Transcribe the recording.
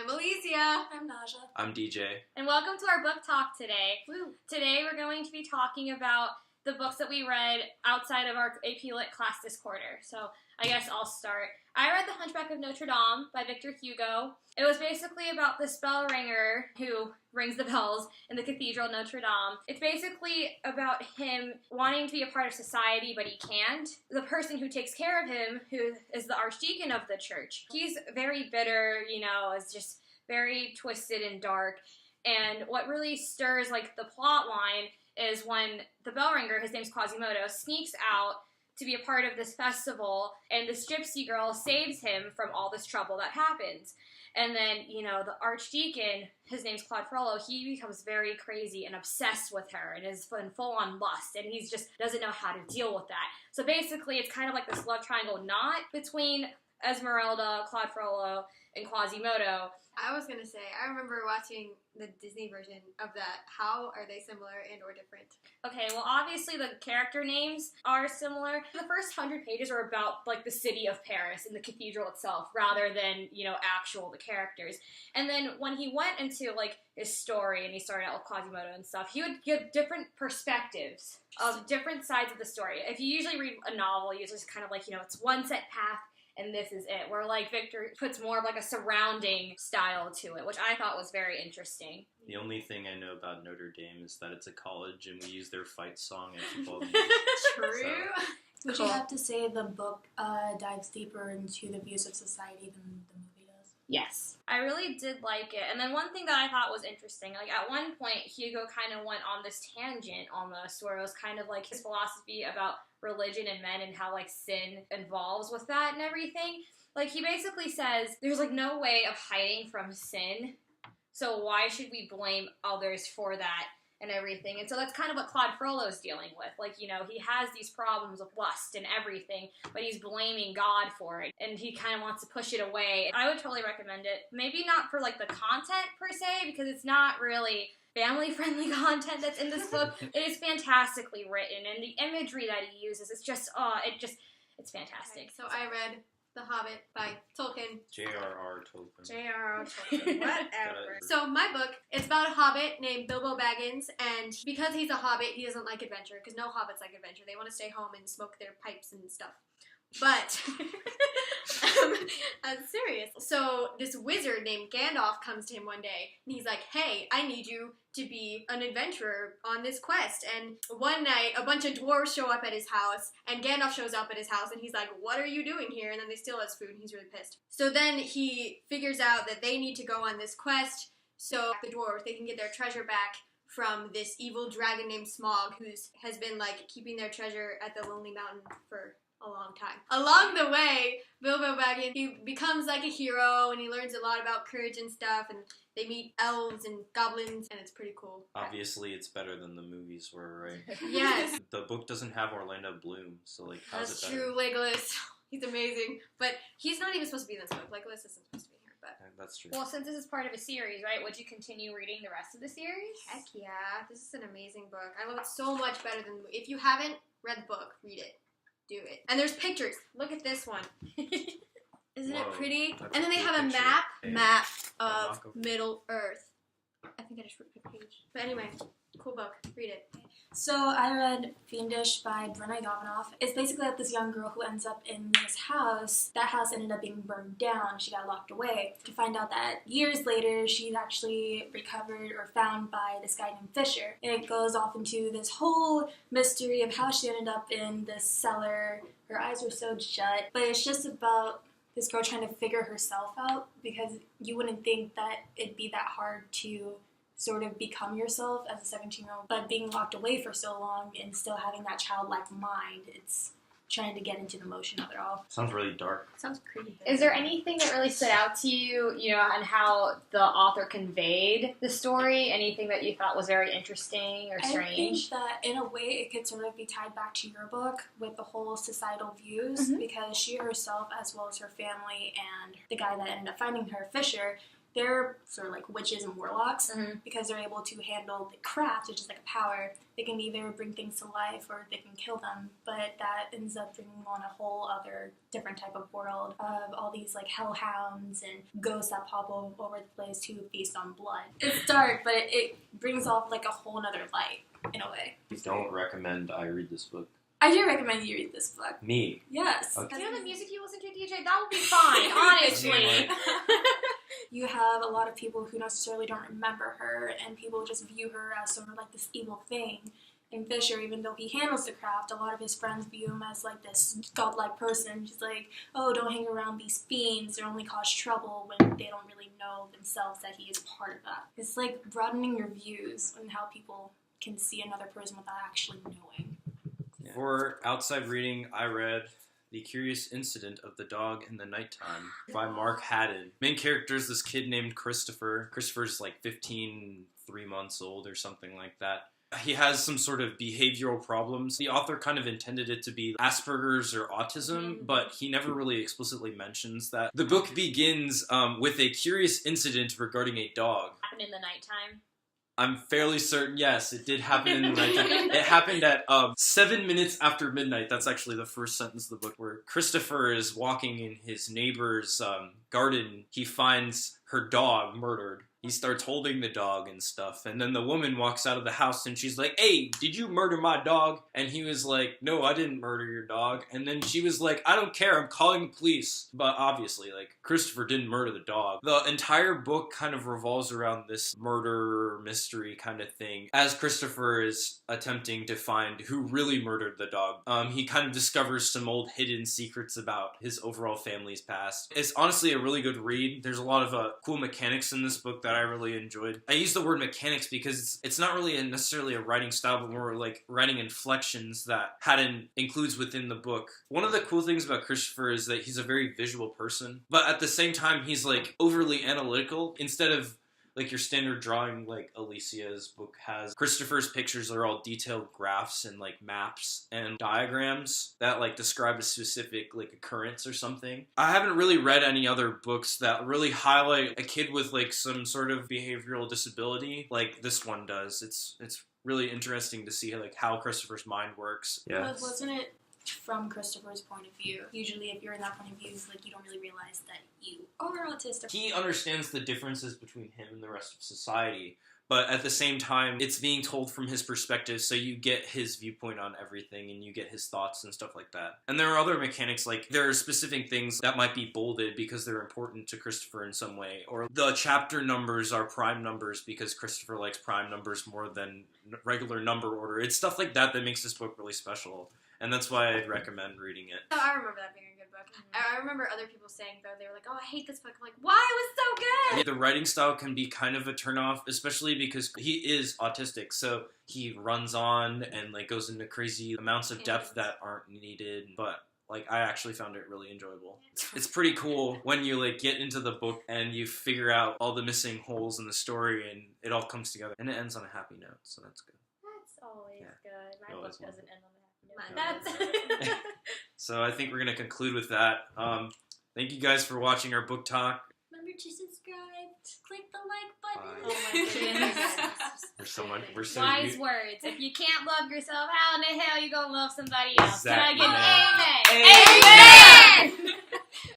I'm Alesia. I'm Najah. I'm DJ. And welcome to our book talk today. Woo. Today we're going to be talking about the books that we read outside of our AP Lit class this quarter. So I guess I'll start. I read The Hunchback of Notre Dame by Victor Hugo. It was basically about this bell ringer who rings the bells in the Cathedral of Notre Dame. It's basically about him wanting to be a part of society, but he can't. The person who takes care of him, who is the archdeacon of the church, he's very bitter, is just very twisted and dark. And what really stirs, the plot line is when the bell ringer, his name's Quasimodo, sneaks out to be a part of this festival, and this gypsy girl saves him from all this trouble that happens. And then, the archdeacon, his name's Claude Frollo, he becomes very crazy and obsessed with her and is in full-on lust, and he just doesn't know how to deal with that. So basically, it's kind of like this love triangle knot between Esmeralda, Claude Frollo, and Quasimodo. I was going to say, I remember watching the Disney version of that. How are they similar and or different? Okay, well, obviously the character names are similar. The first 100 pages are about, the city of Paris and the cathedral itself, rather than, the characters. And then when he went into, his story, and he started out with Quasimodo and stuff, he would give different perspectives of different sides of the story. If you usually read a novel, usually it's kind of it's one set path, and this is it, where Victor puts more of a surrounding style to it, which I thought was very interesting. The only thing I know about Notre Dame is that it's a college and we use their fight song at football games. True. So. Would you have to say the book dives deeper into the views of society than the movie does? Yes. I really did like it. And then one thing that I thought was interesting, at one point, Hugo kind of went on this tangent almost, where it was kind of his philosophy about religion and men and how, sin involves with that and everything. He basically says, there's, no way of hiding from sin, so why should we blame others for that and everything? And so that's kind of what Claude Frollo's dealing with. He has these problems of lust and everything, but he's blaming God for it, and he kind of wants to push it away. I would totally recommend it. Maybe not for, the content, per se, because it's not really family-friendly content that's in this book. It is fantastically written, and the imagery that he uses, it's just, it's fantastic. Okay, so I read The Hobbit by Tolkien. J.R.R. Tolkien. J.R.R. Tolkien. Whatever. So my book, it's about a hobbit named Bilbo Baggins, and because he's a hobbit, he doesn't like adventure, because no hobbits like adventure. They want to stay home and smoke their pipes and stuff. But, I'm serious. So this wizard named Gandalf comes to him one day, and he's like, hey, I need you to be an adventurer on this quest. And one night, a bunch of dwarves show up at his house, and Gandalf shows up at his house, and he's like, what are you doing here? And then they steal his food, and he's really pissed. So then he figures out that they need to go on this quest, so the dwarves, they can get their treasure back from this evil dragon named Smaug, who has been, keeping their treasure at the Lonely Mountain for a long time. Along the way, Bilbo Baggins, he becomes a hero, and he learns a lot about courage and stuff, and they meet elves and goblins, and it's pretty cool. Obviously, it's better than the movies were, right? Yes. The book doesn't have Orlando Bloom, so how's That's it better? true, Legolas. He's amazing. But he's not even supposed to be in this book. Legolas isn't supposed to be here, but... That's true. Well, since this is part of a series, right, would you continue reading the rest of the series? Heck yeah. This is an amazing book. I love it so much better than... If you haven't read the book, read it. Do it. And there's pictures. Look at this one. Isn't it pretty? And then they have a map of Middle Earth. I think I just wrote a page. But anyway, cool book. Read it. So I read Fiendish by Brenna Yovanoff. It's basically this young girl who ends up in this house. That house ended up being burned down. She got locked away. To find out that years later, she's actually recovered or found by this guy named Fisher. And it goes off into this whole mystery of how she ended up in this cellar. Her eyes were sewed shut. But it's just about this girl trying to figure herself out, because you wouldn't think that it'd be that hard to sort of become yourself as a 17-year-old, but being locked away for so long and still having that childlike mind, it's trying to get into the motion of it all. Sounds really dark. Sounds pretty. Is there anything that really stood out to you, on how the author conveyed the story? Anything that you thought was very interesting or strange? I think that in a way it could sort of be tied back to your book with the whole societal views, because she herself, as well as her family and the guy that ended up finding her, Fisher, they're sort of like witches and warlocks Mm-hmm. because they're able to handle the craft, which is like a power. They can either bring things to life or they can kill them, but that ends up bringing on a whole other different type of world of all these like hellhounds and ghosts that pop over the place to feast on blood. It's dark, but it brings off like a whole nother light in a way. You don't recommend I read this book? I do recommend you read this book. Me? Yes. Okay. You know the music you listen to, DJ? That would be fine, honestly. You have a lot of people who necessarily don't remember her, and people just view her as sort of like this evil thing. And Fisher, even though he handles the craft, a lot of his friends view him as like this godlike person. Just like, oh, don't hang around these fiends, they only cause trouble, when they don't really know themselves that he is part of that. It's like broadening your views on how people can see another person without actually knowing. Yeah. For outside reading, I read The Curious Incident of the Dog in the Nighttime by Mark Haddon. Main character is this kid named Christopher. Christopher's like 15, 3 months old or something like that. He has some sort of behavioral problems. The author kind of intended it to be Asperger's or autism, but he never really explicitly mentions that. The book begins with a curious incident regarding a dog. Happened in the nighttime. I'm fairly certain, yes, it did happen in the nighttime. It happened at 7 minutes after midnight. That's actually the first sentence of the book, where Christopher is walking in his neighbor's garden. He finds her dog murdered. He starts holding the dog and stuff, and then the woman walks out of the house and she's like, "Hey, did you murder my dog?" And he was like, "No, I didn't murder your dog." And then she was like, "I don't care, I'm calling the police." But obviously, like, Christopher didn't murder the dog. The entire book kind of revolves around this murder mystery kind of thing, as Christopher is attempting to find who really murdered the dog. He kind of discovers some old hidden secrets about his overall family's past. It's honestly a really good read. There's a lot of cool mechanics in this book that I really enjoyed. I use the word mechanics because it's not really necessarily a writing style, but more like writing inflections that Haddon includes within the book. One of the cool things about Christopher is that he's a very visual person, but at the same time, he's like overly analytical. Instead of like your standard drawing like Alesia's book has, Christopher's pictures are all detailed graphs and like maps and diagrams that like describe a specific like occurrence or something. I haven't really read any other books that really highlight a kid with like some sort of behavioral disability like this one does. It's really interesting to see like how Christopher's mind works. Yeah. Wasn't it from Christopher's point of view? Usually if you're in that point of view, it's like you don't really realize that you are autistic. He understands the differences between him and the rest of society, but at the same time, it's being told from his perspective, so you get his viewpoint on everything, and you get his thoughts and stuff like that. And there are other mechanics, like there are specific things that might be bolded because they're important to Christopher in some way, or the chapter numbers are prime numbers because Christopher likes prime numbers more than regular number order. It's stuff like that that makes this book really special. And that's why I'd recommend reading it. Oh, I remember that being a good book. I remember other people saying, though, they were like, "Oh, I hate this book." I'm like, why? It was so good! The writing style can be kind of a turnoff, especially because he is autistic, so he runs on and like goes into crazy amounts of depth that aren't needed, but like I actually found it really enjoyable. It's pretty cool when you like get into the book and you figure out all the missing holes in the story and it all comes together. And it ends on a happy note, so that's good. That's always good. My book doesn't end on a happy note. That's So I think we're going to conclude with that. Thank you guys for watching our book talk. Remember to subscribe, click the like button. Bye. Oh my goodness. We're so Wise words. If you can't love yourself, how in the hell you gonna love somebody else? Exactly. Can I get an amen? Amen!